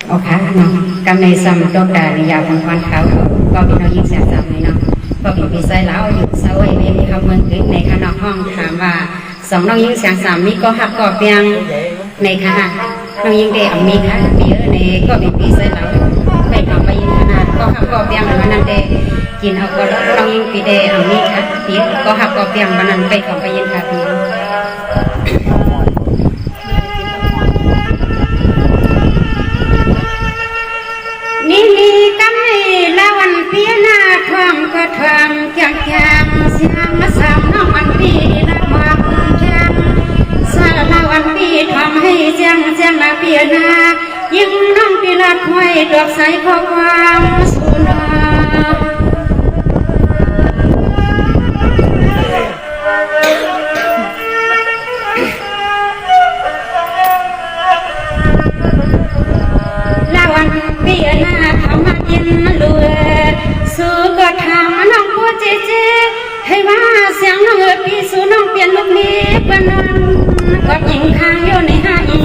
โอเคเนาะกำในซ้ำดอกดาในยาวของควันเขาก็เป็นน้องยิ่งแสบสามเลยเนาะก็เป็นปีไซแล้วอยู่เซาไอเวีคำเมืองกึกในคณะห้องถามว่าสองน้องยิ่งแสบสามนี้ก็หักก็เพียงในคณะน้องยิ่งเดอมีค่ะปีในก็เป็นปีไซแล้วไปทำไปยิงคณะก็หักก็เพียงวันนั้นเดกินเอาก็น้องยิ่งปีเดอมีค่ะปีก็หักก็เพียงวันนั้นไปทำไปยิงค่ะปีนี่กำในละวันเปียนาทองก็ทองจังจังเสียงมาสามน้องวันปีละมาจังสาละวันปีทำให้จังจังละเปียนายิ่งน้องปีละคอยดอกใสข้อความสุนาสู้ก็ทำน้องพูดเจ๊ให้ว่าเสียงน้องพี่สู้น้องเปลี่ยนลูกนี้ปนนั้นก็ยิงข้างอยู่ในห้าอี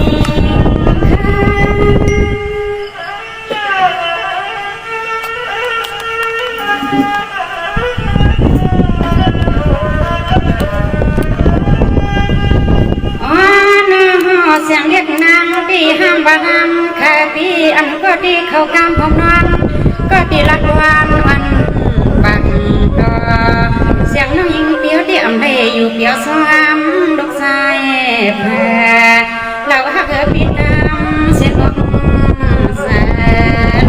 เสียงเรียกนางที่ห้ามบ้ามแค่พี่อันก็ที่เขากำผมนอนก็ที่รักวันบังดอเสียงน้องยิงเปียวที่อำเภออยู่เปียวซ้ำดอกสายแผ่เราหักพี่ดำเสียงอกแสน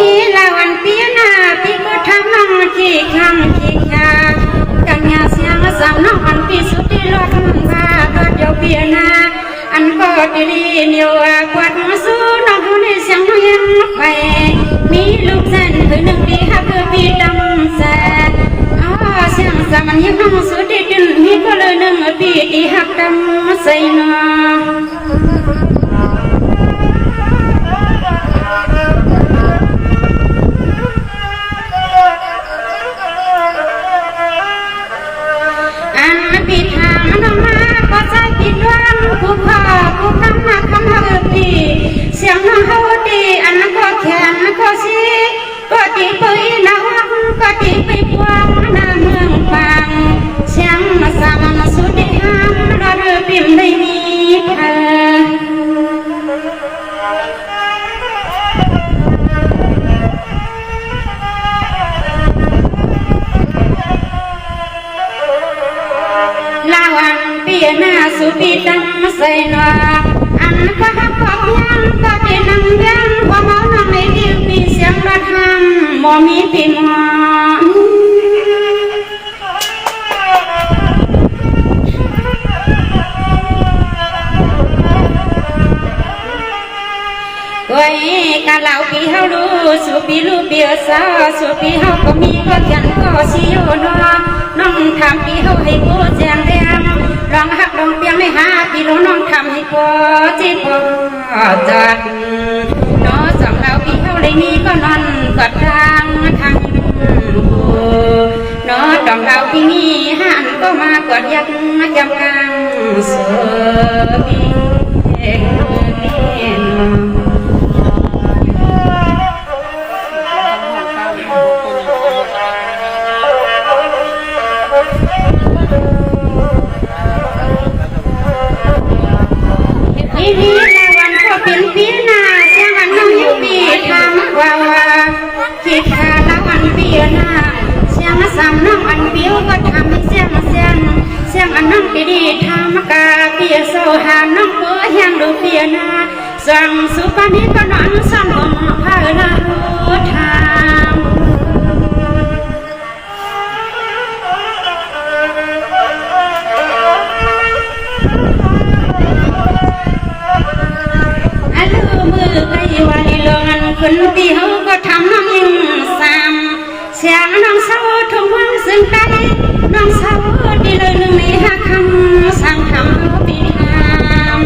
นี่ละวันเปียนาพี่ก็ทำน้องขี้ข้างขี้ขากันยาเสียงสามน้องอันพี่สุดที่รถมาก็เดียวเปียนาอันก็ดีเหนียวกวาดมาสู้น้องในเสียงน้องยังไปมีลูกแสนคือหนึ่งปีหักพี่ดำแสนเสียงสามันยังน้องสุดที่ดึงมีก็เลยหนึ่งปีที่หักดำใส่น้อผู้พ่อผู้คำมาคำหักดีเสียงน้องเขาดีอันนั้นก็แขนก็ซีก็ตีไปน้องก็ตีไปพวงหน้าเมืองฟังเสียงมาสามันสุดที่ห้ามเราเรือปิ่มได้มีเธอลาวันเปียนาสุปีตังใส่หน้าอันก็หักขอบยังก็จะนั่งยังว่าเมาหนังในดิวปีเสียงระฆังบ่มีปีมอนไว้การเล่าปีเฮาดูสุปีลูกเบียสาสุปีเฮาก็มีก็ยันก็สิโยนน้องทำปีเฮาให้กูแจงแดงลองหักลองเปียงไม่หาปีโลน้องทำให้พอจีพอจัดน้อสองเราปีเฮาเลยมีก็นอนกอดทางหูน้อดองเราปีนี้หันก็มากอดยักจำกลางเสือปีนี่ละวันก็เป็นปีนาเสียงอันน้องยิ่งปีทำว่าคิดขาละวันปีนาเสียงสามน้องอันเปียวก็ทำให้เสียงอันน้องปีดีทำกาเปียโซหาน้องก็ยังดูเปียนาสั่งสุปานี้ก็นอนสั่งลมพาลาหูทางคนปีเฮาก็ทำน้องยิ่งสามเสียงน้องเศร้าทุ่งวังซึ่งใดน้องเศร้าดีเลยหนึ่งในห้าคำสั่งทำปีหาม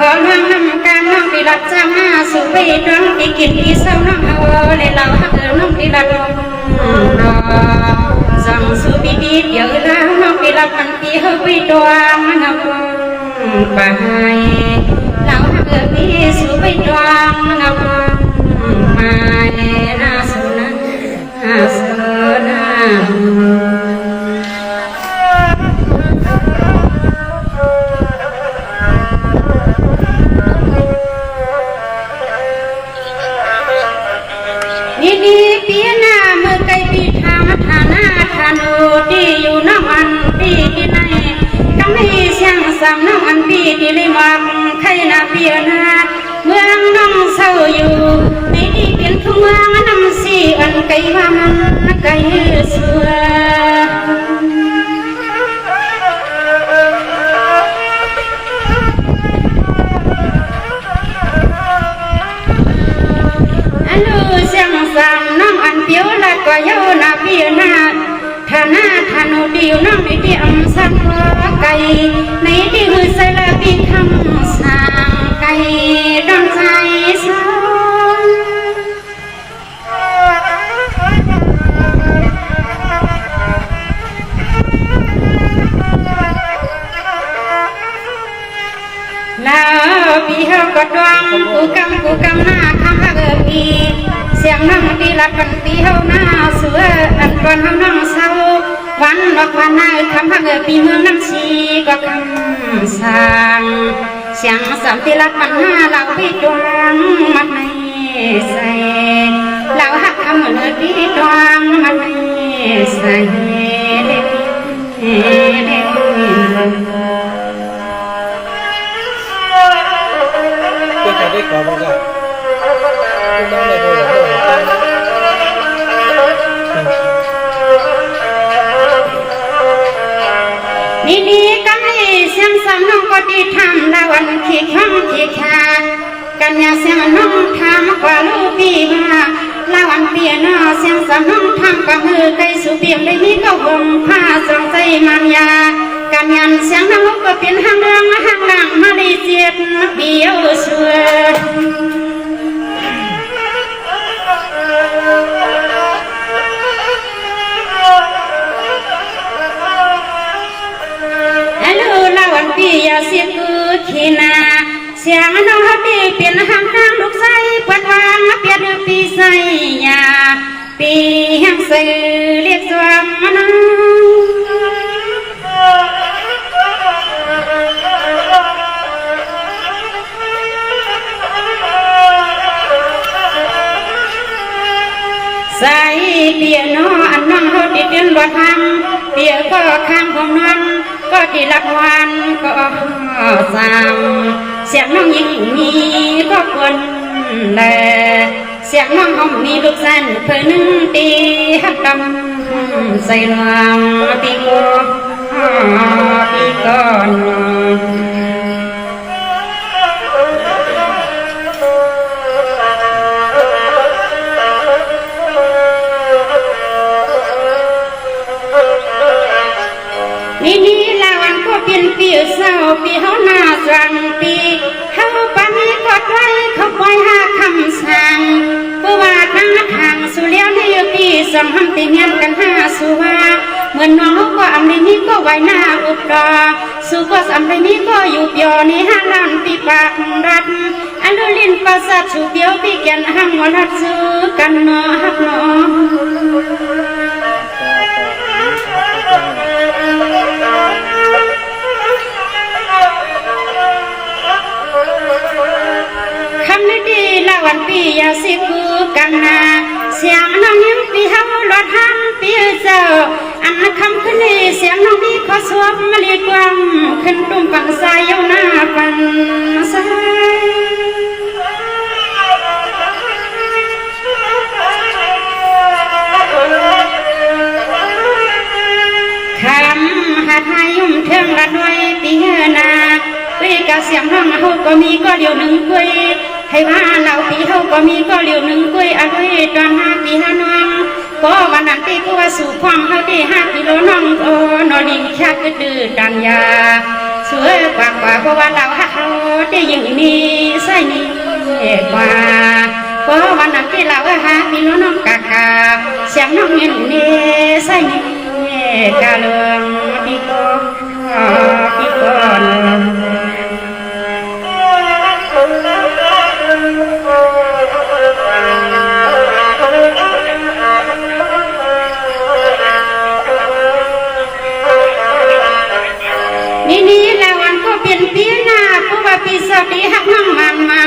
อน้องน้ำกามน้องปีรับจ้างมาสู่ไปน้องปีกินปีเศร้าน้องเอาเลยเราหักน้องปีรับสั่งสู่ปีดีเดี๋ยวแล้วน้องปีรับมันปีเฮาไปดวงน้องไปเราหักปีสู่ไปดวงน้องมานาสุนันสุนันนี่ปีหน้าเมื่อไกลปีทามฐานาฐานุที่อยู่น้ำอันปีที่ไหนกำให้เสียงสามน้ำอันปีที่เลยมักใครนาเปียนาเมืองน้องเศร้าอยู่ในที่เป็นทุ่งเมืองน้ำสีอันไกลว่ามันไกลสัวเสียงสามน้องอันเปียวละก็เยานาเปียนาฐานาฐานุดิวน้องในที่อำสังไก่ในที่มือใส่ละปีคำสางไก่ดอนใจสองแล้วปีเฮาก็ดวงกูกำหน้าคำว่าปีเสียงน้องปีละกันปีเฮาหน้าเสืออันก่อนเฮาน้องเศร้าวันดอกวันหน้าคำว่าปีเมืองน้ำชีก็คำสั่งเสียงสามปีละปัญหาเราปีดวงมันไม่ใส่เราหักคำเหมือนปีดวงมันไม่ใส่ก็จะได้ก่อนบ้างก็ต้องได้ด้วยนี่ก็ให้เสียงสามน้องก็ดีทำละวันขี้ข้องขี้ขากันยาเสียงน้องทำกว่าลูกปีมาละวันเปียนอเสียงสามน้องทำกับมือไก่สุเปียงได้มีก็ห่มผ้าสองใจมันยากันยันเสียงน้องก็เป็นห้างเรื่องห้างหลังมาได้เจียดเบี้ยวสวยปียาเสียกูขีนาเสียงน้องฮับปีเปลี่ยนห้างห้างลูกใส่ปวดวางเปลี่ยนปีใส่ยาปีห้างสื่อเรียกสวมมันใส่เปียโนอันน้องเขาติดเดินบ่ทำเปียก็ข้างของน้องก็ที่รักวันก็สามเสียงน้องยิ่งมีก็ควรแลเสียงน้องห้องมีลูกสั้นเพื่อนึ่งตีหักกำใส่รวมปีก่อนนี่ละวันก็เป็นปีเศร้าปีเฮาหน้าสังปีเฮาปานนี้ก็ไว้เขาปล่อยหาคำสั่งเพื่อว่าทั้งทางสู่เลี้ยวในปีสองห้ำตีเงียนกันหาสู่ว่าเหมือนน้องก็อำลีนี้ก็ไว้หน้าอุปดาสู่ก็อำลีนี้ก็อยู่เปียวในห้าล้านปีปากรัดอันดูลินก็สัตว์สู่เปียวปีแก่นห้างวันรัดซื้อกันเนาะฮักเนาะคำนี้ดีละวันปียาสิกูกังนาเสียงน้องยิ้มปีเฮาหลอดหันปีเจ้าอันคำขึ้นนี้เสียงน้องนี้ขอสวมมาเรียกวังขึ้นตุ้มปังสายเอาหน้าปังสายคำหาไทยยุ่มเทิงละด้วยปีนาปีกะเสียงน้องเฮาก็มีก็เดียวหนึ่งคุยให้ว่าเราปีเฮาก็มีก็เดียวหนึ่งคุยเอาไว้ตอนห้าปีห้าน้องก็วันนั้นปีก็ว่าสู่ความเฮาที่5 กิโลน้องโอนอลิงชักก็ดื้อดันยา สวยกว่าเพราะว่าเราฮักเขาได้ยิ่งนี้ใส่นี้กว่าเพราะวันนั้นที่เราหาพี่น้องกากาเสียงน้องเงินนี้ใส่นี้กาเลืองพี่ก่อนนี่ละวันก็เปลี่ยนเปลี่ยนหน้าผู้ว่าปีสดีฮักน้องมันมา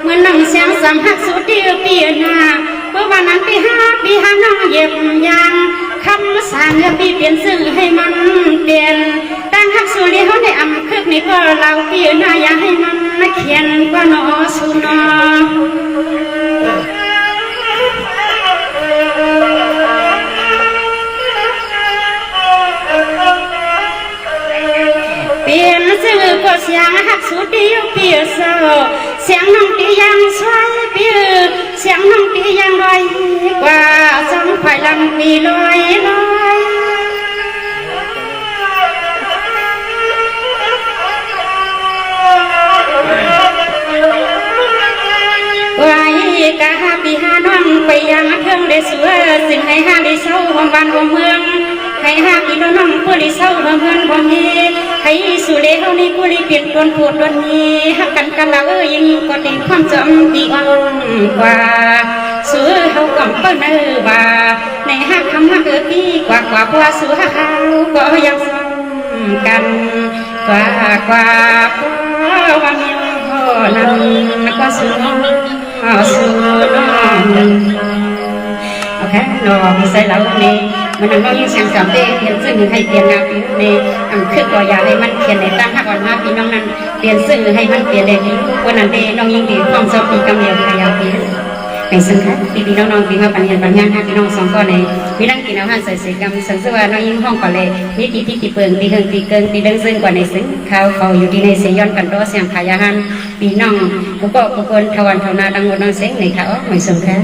เมื่อนั่งเสียงสำฮักสุดเดียวเปลี่ยนหน้าผู้ว่านั้นปีหาน้องเย็บยางคำสั่งปีเปลี่ยนซึ่งให้มันเปลี่ยนตั้งฮักสุริเขาในอำคึกนี่ก็เราเปลี่ยนหน้าอย่าให้มันเขียนก็นอสุนอเปลี่ยนสื่อก็เสียงหักสุดเดียวเปลี่ยนเศร้าเสียงน้องตียังสวยเปลี่ยนเสียงน้องตียังลอยกว่าสองไฟลำมีลอยไว้กะหาปีหาน้องไปยังเทิงได้สวยสิ่งให้หาได้เศร้าของบ้านของเมืองให้หาพี่น้องผู้ได้เศร้าของเมืองของเฮให้สุเลเขานี่ผู้ได้เปลี่ยนตัวพูดตัวนี้หักกันเรายังก็ติดความจำดีอ่อนกว่าสู้เขาก่อนเปิ้ลว่าในหักคำหักพี่กว่าเพราะสู้หักเขาก็ยังซ้ำกันกว่าเพราะว่ามีพ่อนำก็สู้น้องโอเคน้องใส่เราเนี่ยมันน้องยิ่งเสียงสามเต้เปลี่ยนซึ่งให้เปลี่ยนงานปีในคือก็อยากให้มันเขียนในตั้งหักวันมาพี่น้องนั้นเปลี่ยนซึ่งให้มันเปลี่ยนเลยวันนั้นเต้น้องยิ่งดีความสอบปีกำเนิดขยาวปีในซึ่งค่ะพี่น้องๆพี่มาปัญญาปัญญาค่ะพี่น้องสองก็ในวิรังกินอาหารใส่กรรมสังสวาน้องยิ่งห้องก่อนเลยนี่ตีเปิงตีเฮิงตีเกิงตีเดิงซึ่งกว่าในซึ่งเขาอยู่ที่ในเสียย้อนกันตัวเสียงขายอาหารพี่น้องผู้ปกครองทวันเท่านาดังหมดน้องเสียงในเขาไม่ซึ่งค่ะ